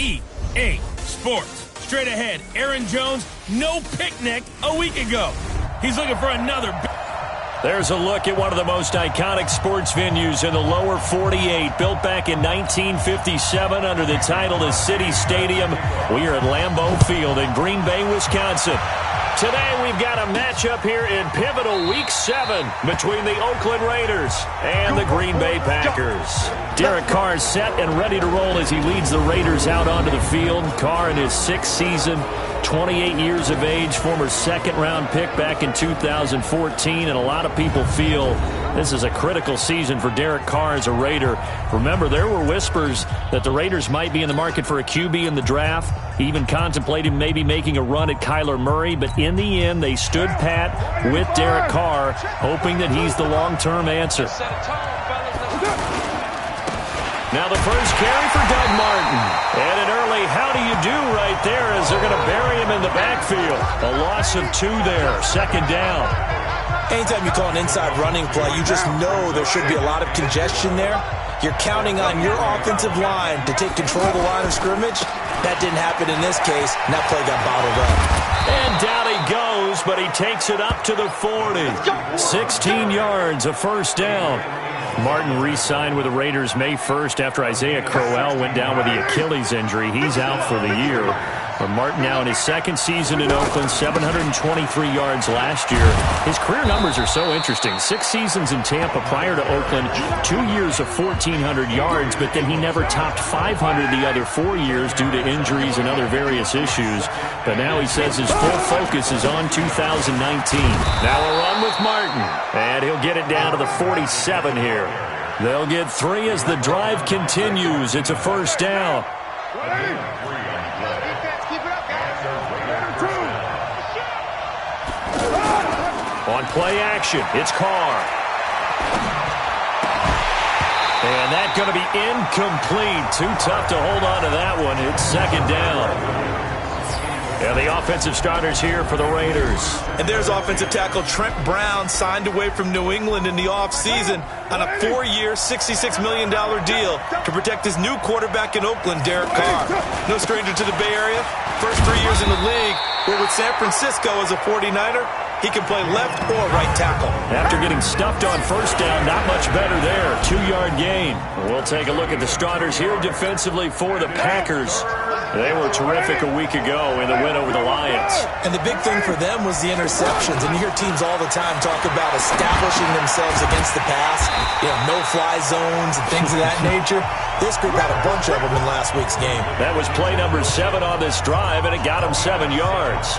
EA Sports. Straight ahead, Aaron Jones, no picnic a week ago. He's looking for another. There's a look at one of the most iconic sports venues in the lower 48. Built back in 1957 under the title of City Stadium. We are at Lambeau Field in Green Bay, Wisconsin. Today we've got a matchup here in pivotal Week 7 between the Oakland Raiders and the Green Bay Packers. Derek Carr is set and ready to roll as he leads the Raiders out onto the field. Carr in his 6th season, 28 years of age, former second-round pick back in 2014, and a lot of people feel this is a critical season for Derek Carr as a Raider. Remember, there were whispers that the Raiders might be in the market for a QB in the draft. He even contemplated maybe making a run at Kyler Murray, but in the end, they stood pat with Derek Carr, hoping that he's the long-term answer. Now the first carry for Doug Martin. And an early how do you do right there as they're going to bury him in the backfield. A loss of 2 there, 2nd down. Anytime you call an inside running play, you just know there should be a lot of congestion there. You're counting on your offensive line to take control of the line of scrimmage. That didn't happen in this case, and that play got bottled up. And down he goes, but he takes it up to the 40. 16 yards, a first down. Martin re-signed with the Raiders May 1st after Isaiah Crowell went down with the Achilles injury. He's out for the year. But Martin now in his 2nd season in Oakland, 723 yards last year. His career numbers are so interesting. 6 seasons in Tampa prior to Oakland, 2 years of 1,400 yards, but then he never topped 500 the other 4 years due to injuries and other various issues. But now he says his full focus is on 2019. Now a run with Martin, and he'll get it down to the 47 here. They'll get 3 as the drive continues. It's a first down. On play action, it's Carr. And that's going to be incomplete. Too tough to hold on to that one. It's 2nd down. And the offensive starters here for the Raiders. And there's offensive tackle Trent Brown, signed away from New England in the offseason on a 4-year, $66 million deal to protect his new quarterback in Oakland, Derek Carr. No stranger to the Bay Area. First 3 years in the league, but with San Francisco as a 49er, he can play left or right tackle. After getting stuffed on first down, not much better there. 2-yard gain. We'll take a look at the starters here defensively for the Packers. They were terrific a week ago in the win over the Lions. And the big thing for them was the interceptions. And you hear teams all the time talk about establishing themselves against the pass, no-fly zones and things of that nature. This group had a bunch of them in last week's game. That was play number 7 on this drive, and it got him 7 yards.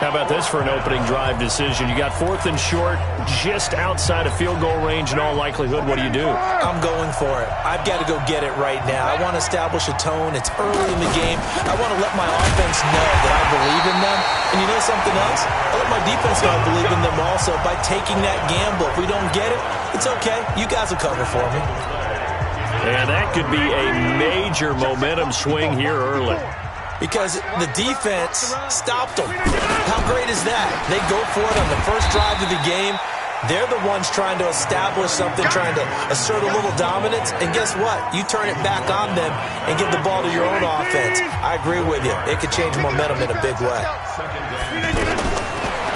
How about this for an opening drive decision? You got 4th and short, just outside of field goal range in all likelihood. What do you do? I'm going for it. I've got to go get it right now. I want to establish a tone. It's early in the game. I want to let my offense know that I believe in them. And you know something else? I let my defense know I believe in them also by taking that gamble. If we don't get it, it's okay. You guys will cover for me. And that could be a major momentum swing here early. Because the defense stopped them. How great is that? They go for it on the first drive of the game. They're the ones trying to establish something, trying to assert a little dominance. And guess what? You turn it back on them and give the ball to your own offense. I agree with you. It could change momentum in a big way.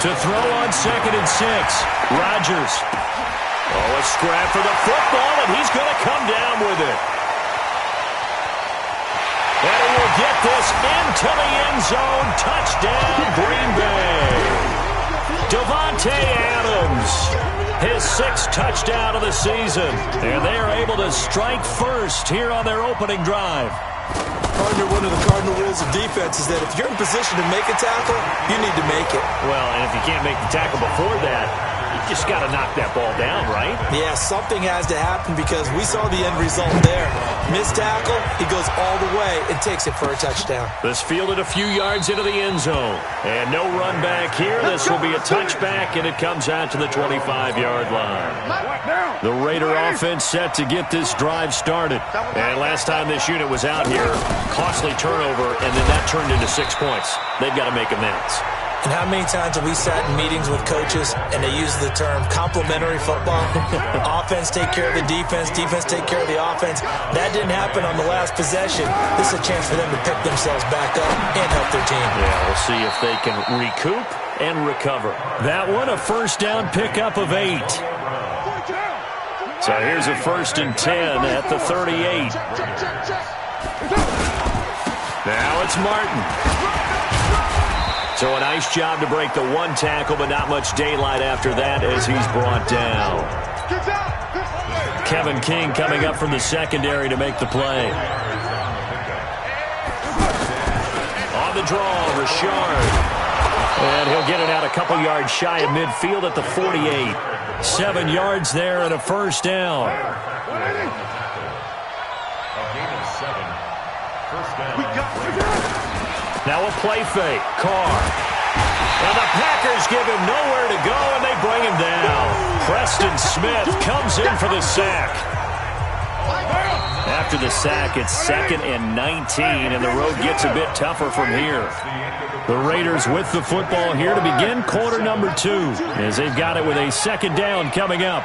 To throw on 2nd and 6, Rodgers. Oh, a scrap for the football, and he's going to come down with it. And he will get this into the end zone. Touchdown, Green Bay. Davante Adams, his 6th touchdown of the season. And they are able to strike first here on their opening drive. Partner, one of the cardinal rules of defense is that if you're in position to make a tackle, you need to make it. Well, and if you can't make the tackle before that, you just got to knock that ball down, right? Yeah, something has to happen because we saw the end result there. Missed tackle, he goes all the way and takes it for a touchdown. This fielded a few yards into the end zone. And no run back here. This will be a touchback, and it comes out to the 25-yard line. The Raider offense set to get this drive started. And last time this unit was out here, costly turnover, and then that turned into 6 points. They've got to make amends. And how many times have we sat in meetings with coaches and they use the term complementary football? Offense take care of the defense, defense take care of the offense. That didn't happen on the last possession. This is a chance for them to pick themselves back up and help their team. Yeah, we'll see if they can recoup and recover. That one, a first down pickup of 8. So here's a 1st and 10 at the 38. Now it's Martin. So a nice job to break the one tackle, but not much daylight after that as he's brought down. Kevin King coming up from the secondary to make the play. On the draw, Richard. And he'll get it out a couple yards shy of midfield at the 48. 7 yards there and a first down. Now a play fake. Carr. And the Packers give him nowhere to go, and they bring him down. Preston Smith comes in for the sack. After the sack, it's 2nd and 19, and the road gets a bit tougher from here. The Raiders with the football here to begin quarter number 2, as they've got it with a 2nd down coming up.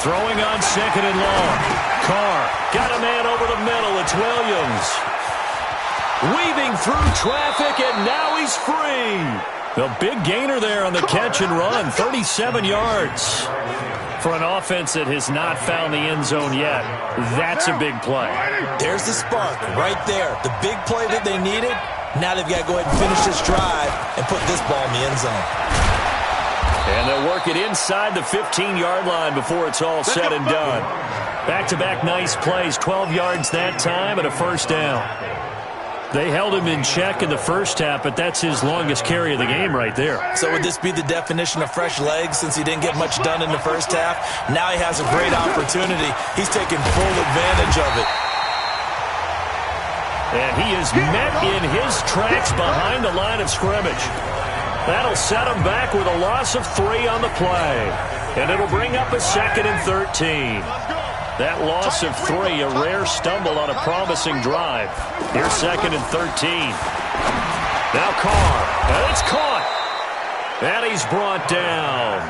Throwing on 2nd and long. Carr got a man over the middle. It's Williams. Weaving through traffic, and now he's free. The big gainer there on the catch and run, 37 yards. For an offense that has not found the end zone yet, that's a big play. There's the spark right there. The big play that they needed. Now they've got to go ahead and finish this drive and put this ball in the end zone. And they'll work it inside the 15-yard line before it's all said and done. Back-to-back nice plays, 12 yards that time and a first down. They held him in check in the first half, but that's his longest carry of the game right there. So would this be the definition of fresh legs since he didn't get much done in the first half? Now he has a great opportunity. He's taking full advantage of it. And he is met in his tracks behind the line of scrimmage. That'll set him back with a loss of 3 on the play. And it'll bring up a 2nd and 13. That loss of 3, a rare stumble on a promising drive. Here's 2nd and 13. Now Carr, and it's caught. And he's brought down.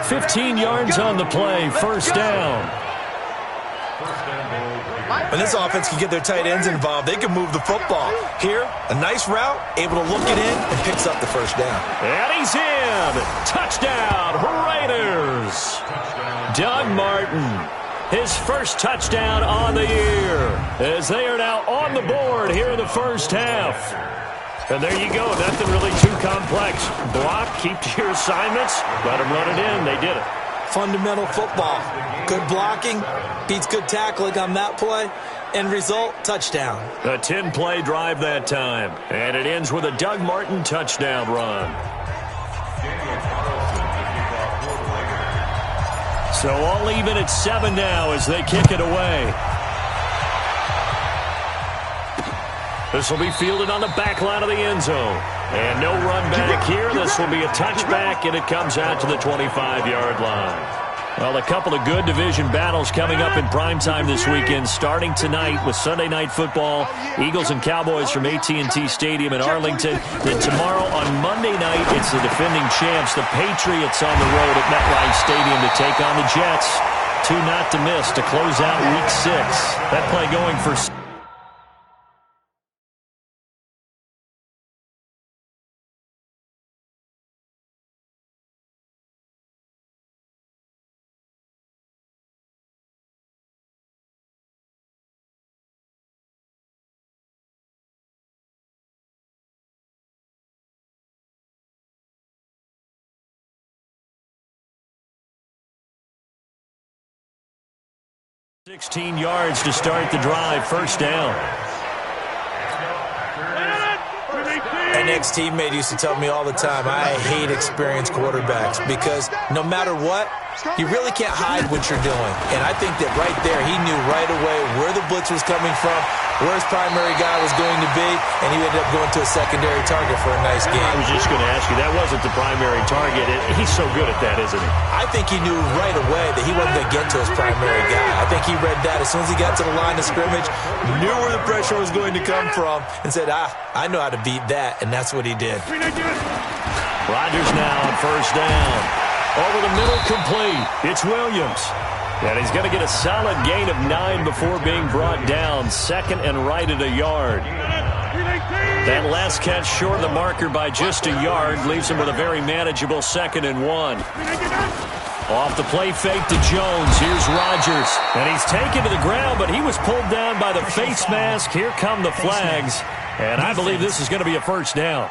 15 yards on the play, first down. When this offense can get their tight ends involved, they can move the football. Here, a nice route, able to look it in, and picks up the first down. And he's in. Touchdown, Raiders. Doug Martin. His first touchdown on the year, as they are now on the board here in the first half. And there you go, nothing really too complex. Block, keep to your assignments, let them run it in. They did it. Fundamental football. Good blocking, beats good tackling on that play. End result, touchdown. A 10-play drive that time, and it ends with a Doug Martin touchdown run. So all even at 7 now as they kick it away. This will be fielded on the back line of the end zone. And no run back here. This will be a touchback, and it comes out to the 25-yard line. Well, a couple of good division battles coming up in primetime this weekend, starting tonight with Sunday Night Football, Eagles and Cowboys from AT&T Stadium in Arlington. Then tomorrow on Monday night, it's the defending champs, the Patriots, on the road at MetLife Stadium to take on the Jets. 2 not to miss to close out Week 6. That play going for... ...16 yards to start the drive, first down. An ex-teammate used to tell me all the time, I hate experienced quarterbacks because no matter what, You really can't hide what you're doing. And I think that right there, he knew right away where the blitz was coming from, where his primary guy was going to be, and he ended up going to a secondary target for a nice game. I was just going to ask you, that wasn't the primary target. He's so good at that, isn't he? I think he knew right away that he wasn't going to get to his primary guy. I think he read that as soon as he got to the line of scrimmage, knew where the pressure was going to come from, and said, I know how to beat that, and that's what he did. Rodgers now on first down. Over the middle, complete. It's Williams. And he's going to get a solid gain of 9 before being brought down. Second and right at a yard. That last catch short of the marker by just a yard leaves him with a very manageable 2nd and 1. Off the play fake to Jones. Here's Rodgers. And he's taken to the ground, but he was pulled down by the face mask. Here come the flags. And I believe this is going to be a first down.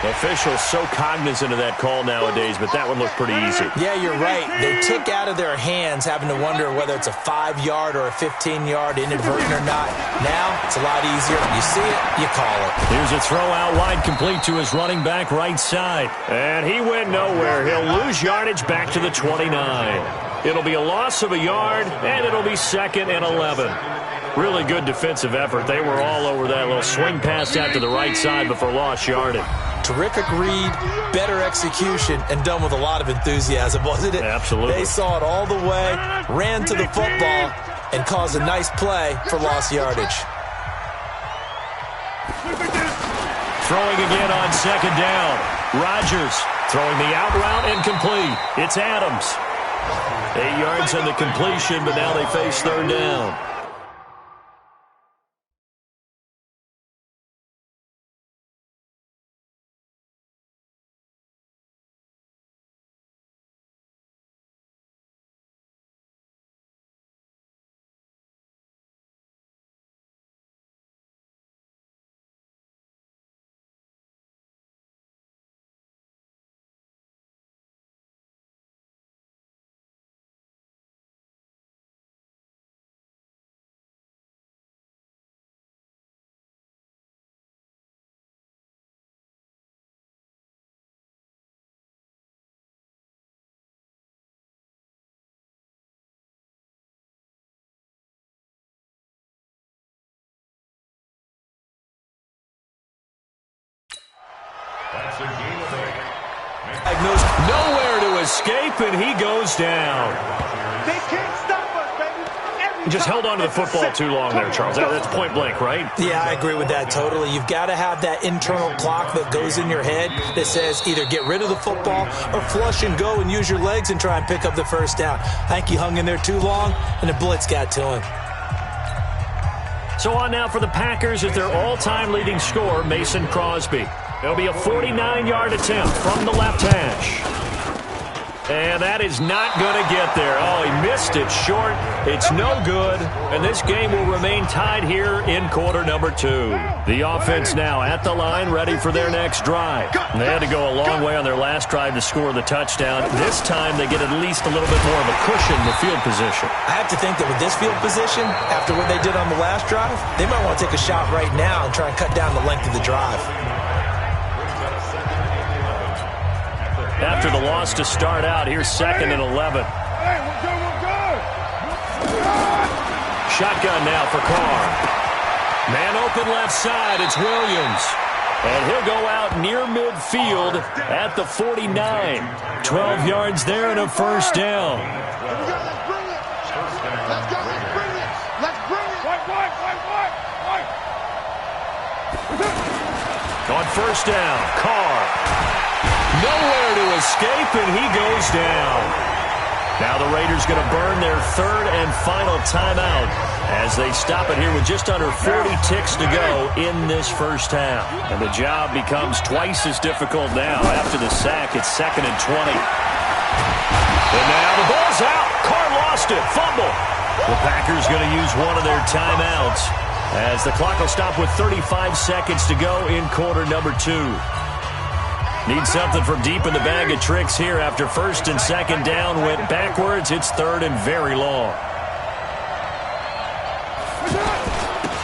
Officials so cognizant of that call nowadays, but that one looked pretty easy. Yeah, you're right. They took out of their hands having to wonder whether it's a 5-yard or a 15-yard, inadvertent or not. Now, it's a lot easier. You see it, you call it. Here's a throw out wide, complete to his running back right side. And he went nowhere. He'll lose yardage back to the 29. It'll be a loss of a yard, and it'll be 2nd and 11. Really good defensive effort. They were all over that little swing pass out to the right side before lost yardage. Terrific read, better execution, and done with a lot of enthusiasm, wasn't it? Absolutely. They saw it all the way, ran to the football, and caused a nice play for lost yardage. Throwing again on 2nd down. Rodgers throwing the out route incomplete. It's Adams. 8 yards on the completion, but now they face 3rd down. Nowhere to escape, and he goes down. They can't stop us, baby. He just held on to the football too long there, Charles. That's point blank, right? Yeah, I agree with that totally. You've got to have that internal clock that goes in your head that says either get rid of the football or flush and go and use your legs and try and pick up the first down. I think he hung in there too long, and the blitz got to him. So on now for the Packers at their all-time leading scorer, Mason Crosby. It'll be a 49-yard attempt from the left hash. And that is not going to get there. Oh, he missed it short. It's no good. And this game will remain tied here in quarter number 2. The offense now at the line, ready for their next drive. And they had to go a long way on their last drive to score the touchdown. This time they get at least a little bit more of a cushion in the field position. I have to think that with this field position, after what they did on the last drive, they might want to take a shot right now and try and cut down the length of the drive. After the loss to start out, here's 2nd and 11. Hey, we're good. Shotgun now for Carr. Man open left side, it's Williams. And he'll go out near midfield at the 49. 12 yards there and a first down. Let's bring it. Let's bring it. White. On first down, Carr. Nowhere to escape, and he goes down. Now the Raiders going to burn their 3rd and final timeout as they stop it here with just under 40 ticks to go in this first half. And the job becomes twice as difficult now. After the sack, it's 2nd and 20. And now the ball's out. Carr lost it. Fumble. The Packers going to use one of their timeouts as the clock will stop with 35 seconds to go in quarter number 2. Need something from deep in the bag of tricks here after 1st and 2nd down went backwards. It's 3rd and very long.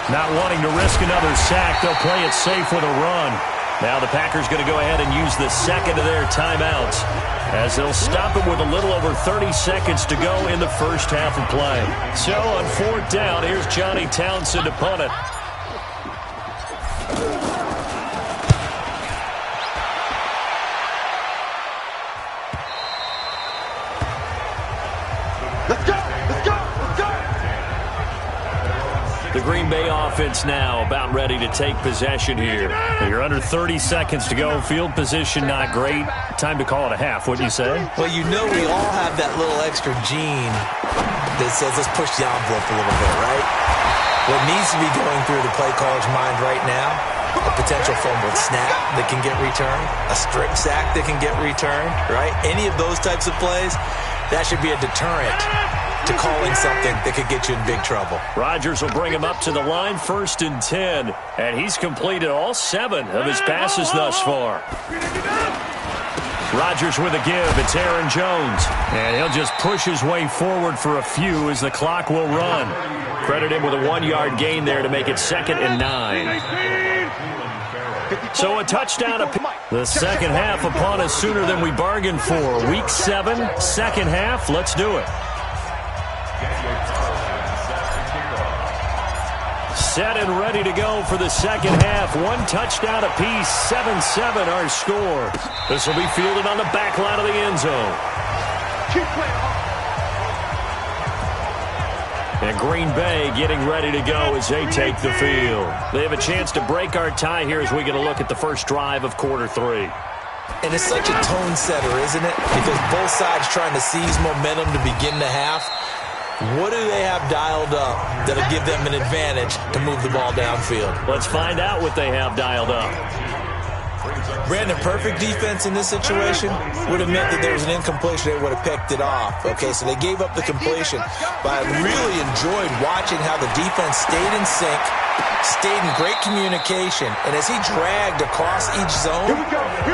Not wanting to risk another sack, they'll play it safe with a run. Now the Packers going to go ahead and use the second of their timeouts as they'll stop it with a little over 30 seconds to go in the first half of play. So on fourth down, here's Johnny Townsend to punt it. Let's go! Let's go! Let's go! The Green Bay offense now about ready to take possession here. You're under 30 seconds to go. Field position not great. Time to call it a half, wouldn't you say? Well, you know we all have that little extra gene that says let's push the envelope a little bit, right? What needs to be going through the play caller's mind right now, a potential fumbled snap that can get returned, a strip sack that can get returned, right? Any of those types of plays, that should be a deterrent to calling something that could get you in big trouble. Rodgers will bring him up to the line, 1st and 10. And he's completed all 7 of his passes thus far. Rodgers with a give. It's Aaron Jones. And he'll just push his way forward for a few as the clock will run. Credit him with a 1-yard gain there to make it 2nd and 9. So a touchdown. The second half upon us sooner than we bargained for. Week 7, second half. Let's do it. Set and ready to go for the second half. 1 touchdown apiece, 7-7 our score. This will be fielded on the back line of the end zone. And Green Bay getting ready to go as they take the field. They have a chance to break our tie here as we get a look at the first drive of quarter 3. And it's such a tone setter, isn't it? Because both sides trying to seize momentum to begin the half. What do they have dialed up that'll give them an advantage to move the ball downfield? Let's find out what they have dialed up. Brandon, perfect defense in this situation would have meant that there was an incompletion. They would have picked it off. Okay, so they gave up the completion. But I really enjoyed watching how the defense stayed in sync, stayed in great communication. And as he dragged across each zone,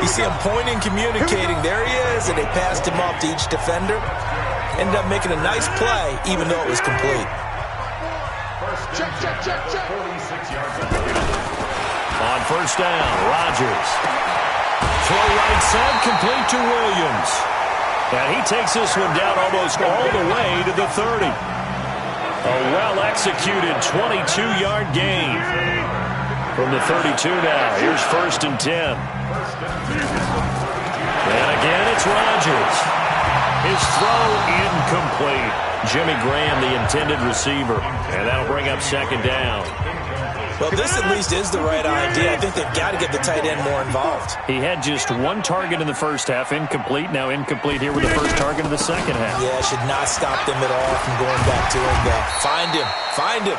you see him pointing, communicating. There he is, and they passed him off to each defender. Ended up making a nice play, even though it was complete. Check, check, check, check. On first down, Rodgers. Throw right side, complete to Williams. And he takes this one down almost all the way to the 30. A well-executed 22-yard gain. From the 32 now, here's 1st and 10. And again, it's Rodgers. His throw incomplete. Jimmy Graham, the intended receiver. And that'll bring up 2nd down. Well, this at least is the right idea. I think they've got to get the tight end more involved. He had just 1 target in the first half, incomplete. Now incomplete here with the first target of the second half. Yeah, should not stop them at all from going back to him. Find him. Find him.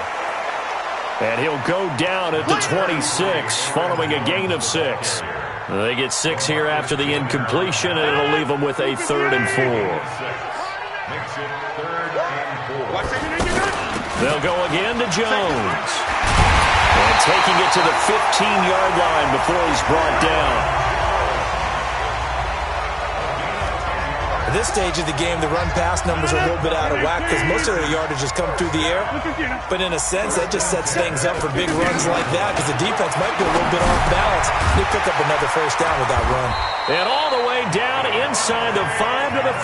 And he'll go down at the 26, following a gain of 6. They get 6 here after the incompletion, and it'll leave them with a 3rd and 4. They'll go again to Jones. And taking it to the 15-yard line before he's brought down. At this stage of the game, the run-pass numbers are a little bit out of whack because most of their yardage has come through the air. But in a sense, that just sets things up for big runs like that because the defense might be a little bit off balance. They pick up another first down with that run. And all the way down inside the 5 to the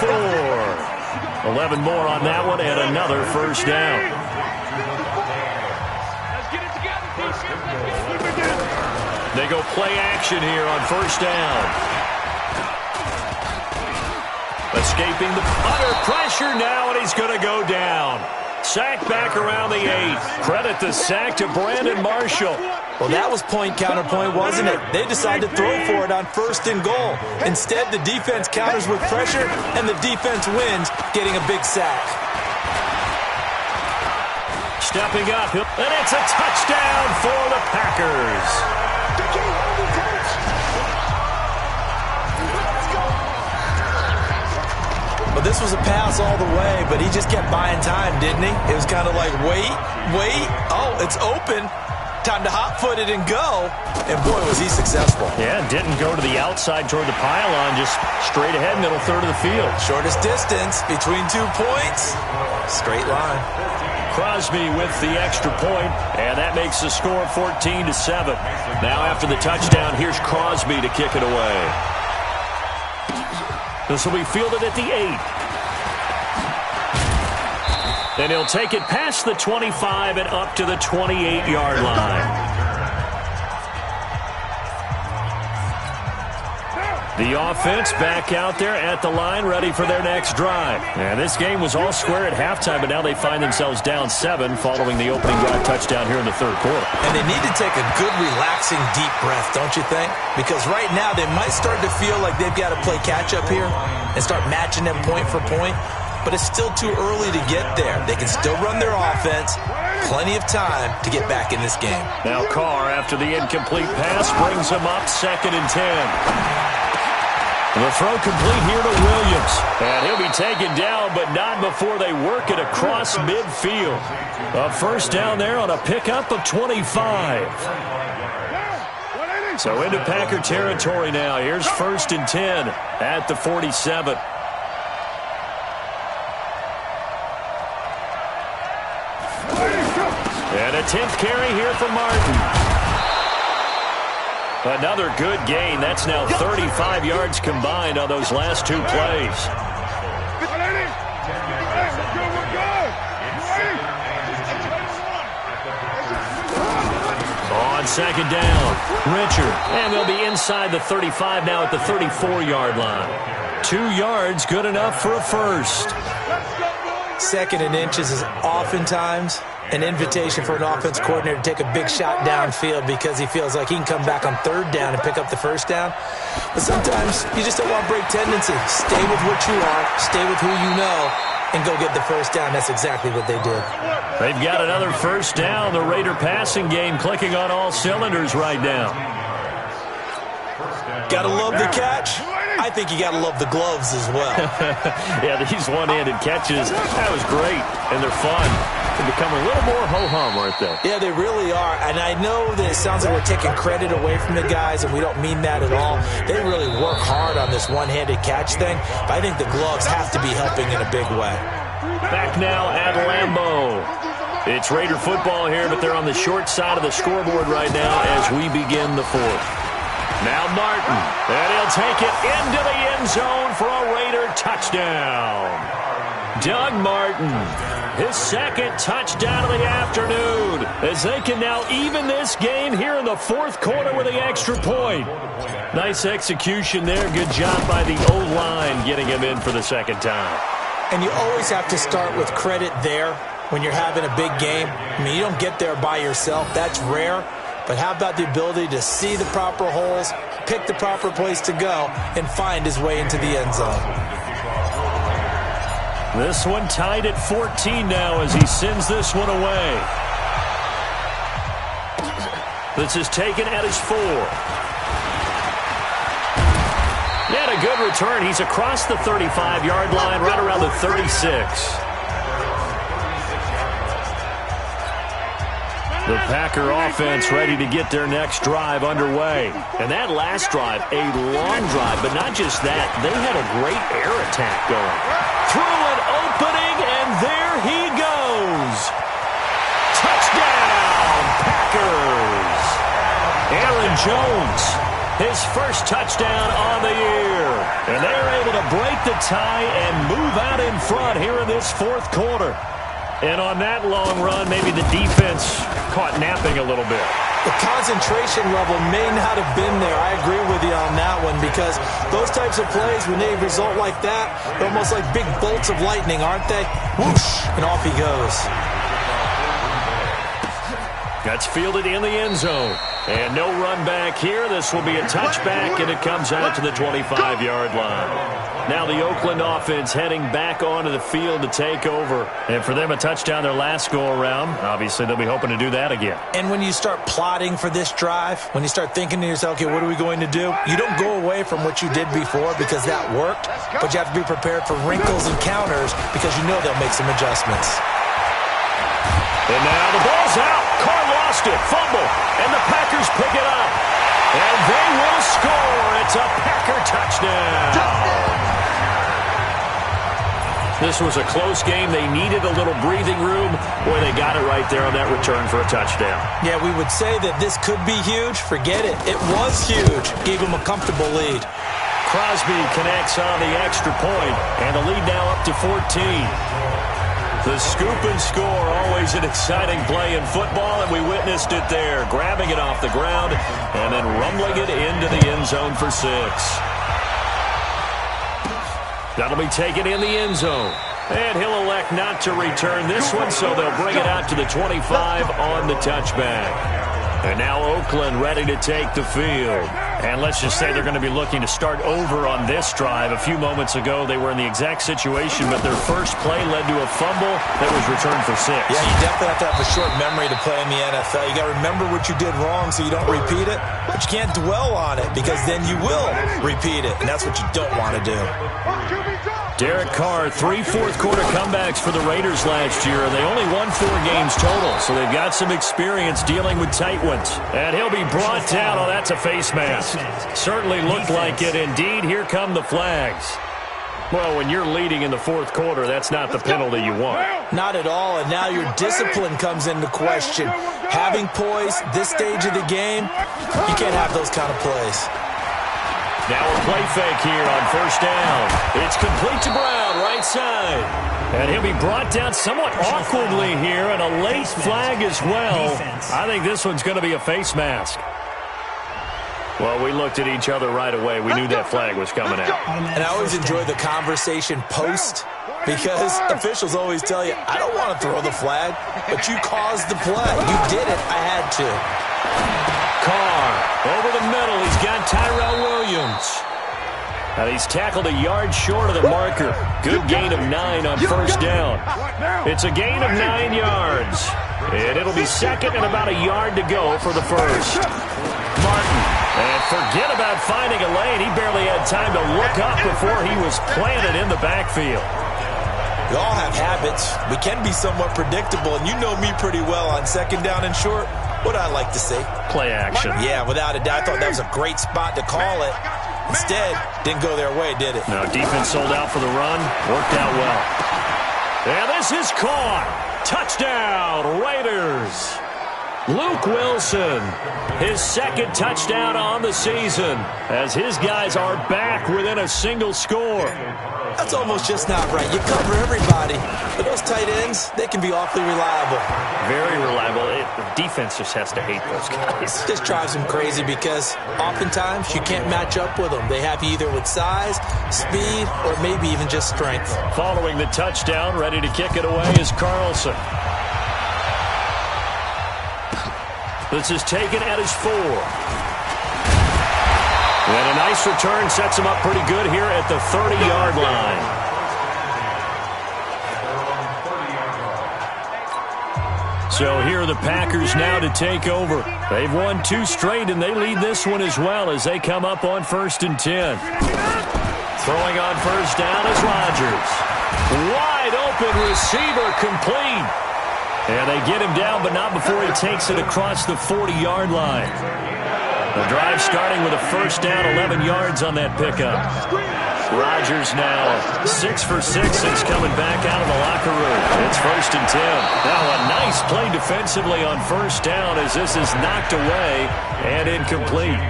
4. 11 more on that one and another first down. They go play action here on first down. Escaping the utter pressure now, and he's going to go down. Sack back around the 8. Credit the sack to Brandon Marshall. Well, that was point counterpoint, wasn't it? They decided to throw for it on 1st and goal. Instead, the defense counters with pressure, and the defense wins, getting a big sack. Stepping up, and it's a touchdown for the Packers. Well, this was a pass all the way, but he just kept buying time, didn't he? It was kind of like, wait, oh, it's open. Time to hot-foot it and go. And, boy, was he successful. Yeah, didn't go to the outside toward the pylon, just straight ahead, middle third of the field. Shortest distance between 2 points. Straight line. Crosby with the extra point, and that makes the score 14-7. Now after the touchdown, here's Crosby to kick it away. This will be fielded at the 8. And he'll take it past the 25 and up to the 28-yard line. The offense back out there at the line, ready for their next drive. And this game was all square at halftime, but now they find themselves down 7 following the opening drive touchdown here in the third quarter. And they need to take a good, relaxing, deep breath, don't you think? Because right now they might start to feel like they've got to play catch-up here and start matching them point for point. But it's still too early to get there. They can still run their offense. Plenty of time to get back in this game. Now Carr, after the incomplete pass, brings him up 2nd and 10. The throw complete here to Williams. And he'll be taken down, but not before they work it across midfield. A first down there on a pickup of 25. So into Packer territory now. Here's 1st and 10 at the 47. And a 10th carry here for Martin. Another good gain. That's now 35 yards combined on those last 2 plays. On 2nd down, Richard. And they'll be inside the 35 now at the 34-yard line. 2 yards, good enough for a first. 2nd and inches is oftentimes an invitation for an offense coordinator to take a big shot downfield because he feels like he can come back on 3rd down and pick up the first down. But sometimes you just don't want to break tendency. Stay with what you are, stay with who you know, and go get the first down. That's exactly what they did. They've got another first down. The Raider passing game clicking on all cylinders right now. Gotta love the catch. I think you gotta love the gloves as well. Yeah, these one-handed catches, that was great, and they're fun. They become a little more ho-hum, aren't they? Yeah, they really are. And I know that it sounds like we're taking credit away from the guys, and we don't mean that at all. They really work hard on this one-handed catch thing, but I think the gloves have to be helping in a big way. Back now at Lambeau. It's Raider football here, but they're on the short side of the scoreboard right now as we begin the 4th. Now Martin, and he'll take it into the end zone for a Raider touchdown. Doug Martin, his 2nd touchdown of the afternoon, as they can now even this game here in the 4th quarter with the extra point. Nice execution there. Good job by the O-line getting him in for the 2nd time. And you always have to start with credit there when you're having a big game. I mean, you don't get there by yourself. That's rare. But how about the ability to see the proper holes, pick the proper place to go, and find his way into the end zone? This one tied at 14 now as he sends this one away. This is taken at his 4. Yet a good return. He's across the 35-yard line, right around the 36. The Packer offense ready to get their next drive underway. And that last drive, a long drive, but not just that. They had a great air attack going. Through an opening, and there he goes. Touchdown, Packers. Aaron Jones, his first touchdown on the year. And they're able to break the tie and move out in front here in this 4th quarter. And on that long run, maybe the defense caught napping a little bit. The concentration level may not have been there. I agree with you on that one because those types of plays, when they result like that, they're almost like big bolts of lightning, aren't they? Whoosh, and off he goes. That's fielded in the end zone. And no run back here. This will be a touchback, and it comes out to the 25-yard line. Now the Oakland offense heading back onto the field to take over. And for them, a touchdown their last go-around. Obviously, they'll be hoping to do that again. And when you start plotting for this drive, when you start thinking to yourself, okay, what are we going to do? You don't go away from what you did before because that worked, but you have to be prepared for wrinkles and counters because you know they'll make some adjustments. And now the ball's out. Carr lost lost it. Fumble. And the Packers pick it up. And they will score. It's a Packer touchdown. This was a close game. They needed a little breathing room. Boy, they got it right there on that return for a touchdown. Yeah, we would say that this could be huge. Forget it. It was huge. Gave them a comfortable lead. Crosby connects on the extra point, and the lead now up to 14. The scoop and score, always an exciting play in football, and we witnessed it there. Grabbing it off the ground and then rumbling it into the end zone for 6. That'll be taken in the end zone. And he'll elect not to return this one, so they'll bring it out to the 25 on the touchback. And now Oakland ready to take the field. And let's just say they're going to be looking to start over on this drive. A few moments ago, they were in the exact situation, but their first play led to a fumble that was returned for 6. Yeah, you definitely have to have a short memory to play in the NFL. You got to remember what you did wrong so you don't repeat it, but you can't dwell on it because then you will repeat it, and that's what you don't want to do. Derek Carr, 3 fourth-quarter comebacks for the Raiders last year. They only won 4 games total, so they've got some experience dealing with tight ones. And he'll be brought down. Oh, that's a face mask. Certainly looked like it. Indeed, here come the flags. Well, when you're leading in the fourth quarter, that's not the penalty you want. Not at all, and now your discipline comes into question. Having poise this stage of the game, you can't have those kind of plays. Now a play fake here on first down. It's complete to Brown, right side. And he'll be brought down somewhat awkwardly here, and a late flag as well. I think this one's going to be a face mask. Well, we looked at each other right away. We knew that flag was coming out. And I always enjoy the conversation post because officials always tell you, I don't want to throw the flag, but you caused the play. You did it. I had to. Carr over the middle. He's got Tyrell Williams. And he's tackled a yard short of the marker. Good gain of 9 on first down. It's a gain of 9 yards. And it'll be second and about a yard to go for the first. Martin. And forget about finding a lane. He barely had time to look up before he was planted in the backfield. We all have habits. We can be somewhat predictable, and you know me pretty well on second down and short. What I like to say? Play action. Yeah, without a doubt. I thought that was a great spot to call it. Instead, didn't go their way, did it? No, defense sold out for the run. Worked out well. And this is caught. Touchdown, Raiders. Luke Wilson, his second touchdown on the season, as his guys are back within a single score. That's almost just not right. You cover everybody, but those tight ends, they can be awfully reliable. Very reliable. The defense just has to hate those guys. It just drives them crazy because oftentimes you can't match up with them. They have you either with size, speed, or maybe even just strength. Following the touchdown, ready to kick it away is Carlson. This is taken at his 4. And a nice return sets him up pretty good here at the 30-yard line. So here are the Packers now to take over. They've won 2 straight, and they lead this one as well as they come up on 1st and 10. Throwing on first down is Rodgers. Wide open receiver complete. And they get him down, but not before he takes it across the 40-yard line. The drive starting with a first down, 11 yards on that pickup. Rodgers now 6 for 6 since coming back out of the locker room. It's 1st and 10. Now a nice play defensively on first down as this is knocked away and incomplete.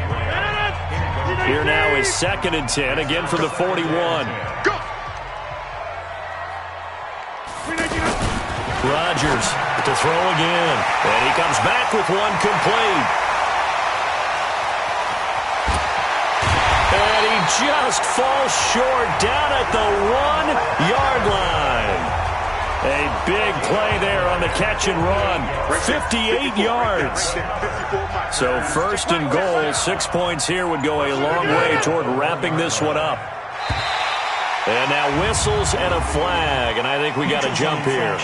Here now is 2nd and 10, again from the 41. Rodgers to throw again. And he comes back with one complete. And he just falls short down at the 1-yard line. A big play there on the catch and run. 58 yards. So 1st and goal, 6 points here would go a long way toward wrapping this one up. And now whistles and a flag, and I think we got to jump here.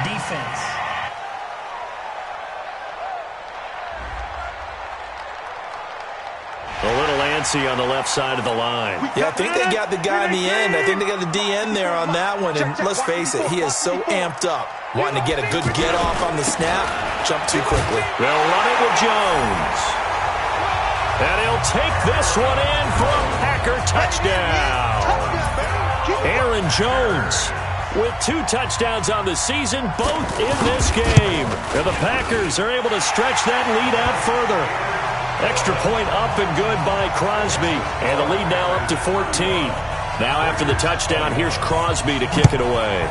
Defense. A little antsy on the left side of the line. Yeah, I think they got the guy in the end. I think they got the DN there on that one. And let's face it, he is so amped up, wanting to get a good get off on the snap. jump too quickly. They'll run it with Jones. And he'll take this one in for a Packer touchdown. Aaron Jones with 2 touchdowns on the season, both in this game. And the Packers are able to stretch that lead out further. Extra point up and good by Crosby. And the lead now up to 14. Now after the touchdown, here's Crosby to kick it away.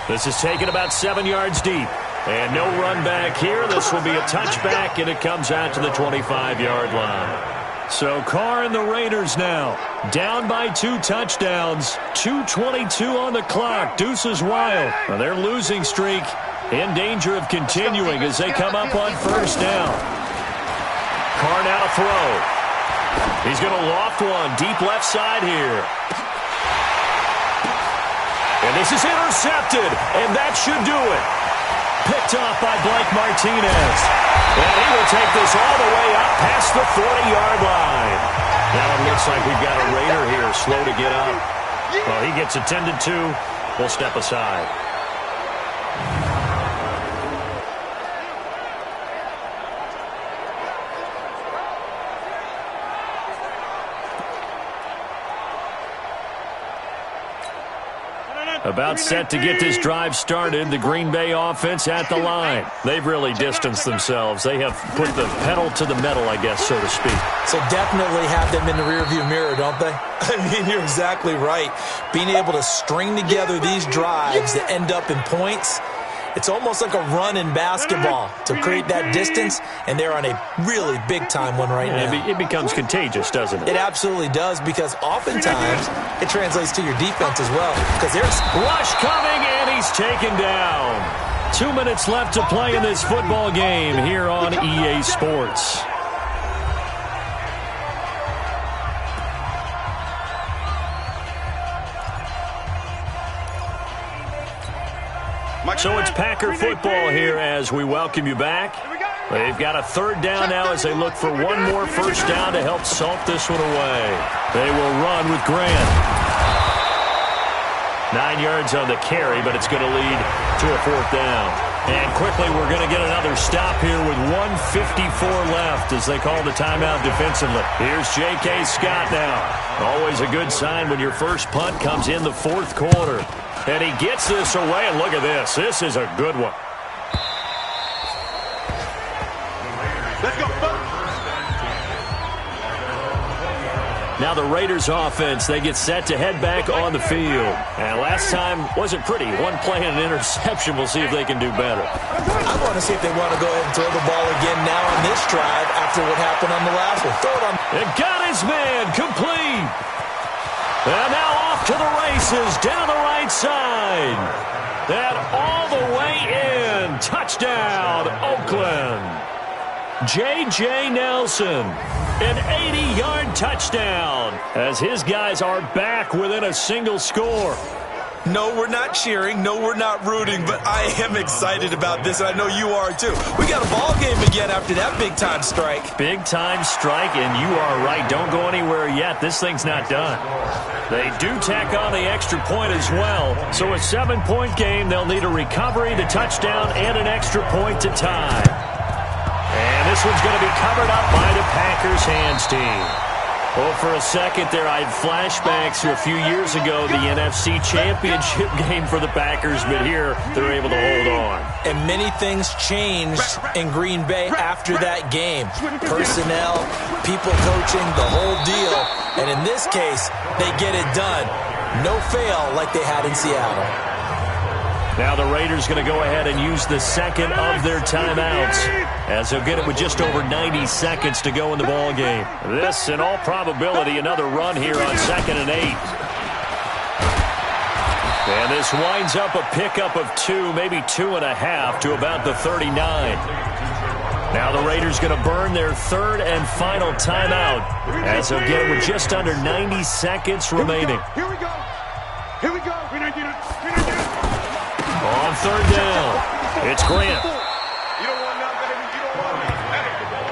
This is taken about 7 yards deep. And no run back here. This will be a touchback, and it comes out to the 25-yard line. So Carr and the Raiders now down by 2 touchdowns. 2:22 on the clock. Deuces wild. Well, their losing streak in danger of continuing as they come up on first down. Carr now to throw. He's going to loft one deep left side here. And this is intercepted, and that should do it. Picked off by Blake Martinez. And he will take this all the way up past the 40-yard line. Now it looks like we've got a Raider here slow to get up. Well, he gets attended to. We'll step aside. About set to get this drive started, the Green Bay offense at the line. They've really distanced themselves. They have put the pedal to the metal, I guess, so to speak. So definitely have them in the rearview mirror, don't they? I mean, you're exactly right. Being able to string together these drives that end up in points, it's almost like a run in basketball to create that distance, and they're on a really big-time one right now. It becomes contagious, doesn't it? It absolutely does, because oftentimes it translates to your defense as well. Because there's rush coming, and he's taken down. 2 minutes left to play in this football game here on EA Sports. So it's Packer football here as we welcome you back. They've got a 3rd down now as they look for one more first down to help salt this one away. They will run with Grant. 9 yards on the carry, but it's going to lead to a 4th down. And quickly we're going to get another stop here with 1:54 left as they call the timeout defensively. Here's J.K. Scott now. Always a good sign when your first punt comes in the 4th quarter. And he gets this away, and look at this. This is a good one. Let's go. Now the Raiders offense, they get set to head back on the field. And last time wasn't pretty. One play and an interception. We'll see if they can do better. I want to see if they want to go ahead and throw the ball again now on this drive after what happened on the last one. Throw it on. It got his man complete. And now off to the races down the right side. And all the way in. Touchdown, Oakland. J.J. Nelson, an 80-yard touchdown as his guys are back within a single score. No, we're not cheering. No, we're not rooting, but I am excited about this, and I know you are too. We got a ball game again after that big-time strike. Big-time strike, and you are right. Don't go anywhere yet. This thing's not done. They do tack on the extra point as well. So a 7-point game, they'll need a recovery, the touchdown, and an extra point to tie. And this one's going to be covered up by the Packers hands team. Well, for a second there, I had flashbacks to a few years ago, the NFC Championship game for the Packers, but here they're able to hold on. And many things changed in Green Bay after that game. Personnel, people coaching, the whole deal. And in this case, they get it done. No fail like they had in Seattle. Now the Raiders going to go ahead and use the second of their timeouts as they'll get it with just over 90 seconds to go in the ball game. This, in all probability, another run here on 2nd and 8. And this winds up a pickup of 2, maybe 2.5 to about the 39. Now the Raiders going to burn their 3rd and final timeout as they'll get it with just under 90 seconds remaining. Here we go. Here we go. On 3rd down, it's Grant. You don't want nothing, baby. You don't want me.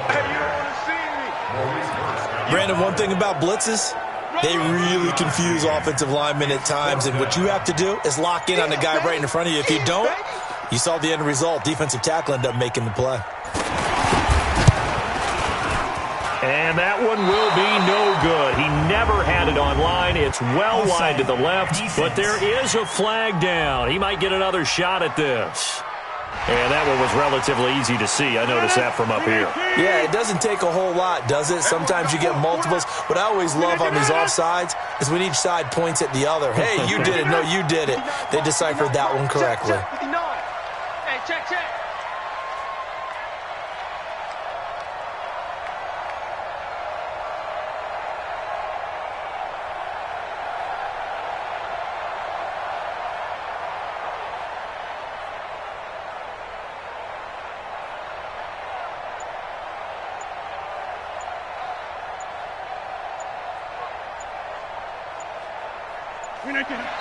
Hey, you don't want to see me. Brandon, one thing about blitzes, they really confuse offensive linemen at times, and what you have to do is lock in on the guy right in front of you. If you don't, You saw the end result. Defensive tackle ended up making the play. And that one will be no good. He never had it on line. It's well wide to the left, but there is a flag down. He might get another shot at this. And that one was relatively easy to see. I noticed that from up here. Yeah, it doesn't take a whole lot, does it? Sometimes you get multiples. What I always love on these offsides is when each side points at the other. Hey, you did it. No, you did it. They deciphered that one correctly. Hey, check.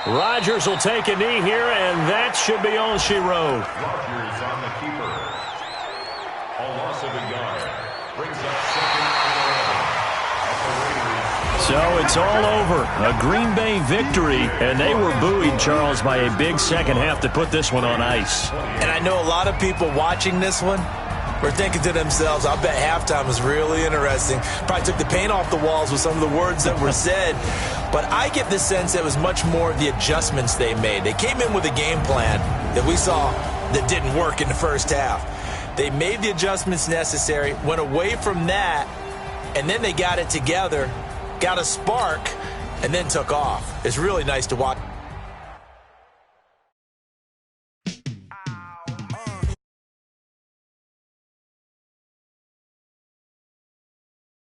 Rodgers will take a knee here, and that should be all she wrote. Rodgers on the keeper. A loss of a yard. Brings up 2nd and 11. So it's all over. A Green Bay victory, and they were buoyed, Charles, by a big second half to put this one on ice. And I know a lot of people watching this one were thinking to themselves, I bet halftime was really interesting. Probably took the paint off the walls with some of the words that were said. But I get the sense that it was much more the adjustments they made. They came in with a game plan that we saw that didn't work in the first half. They made the adjustments necessary, went away from that, and then they got it together, got a spark, and then took off. It's really nice to watch.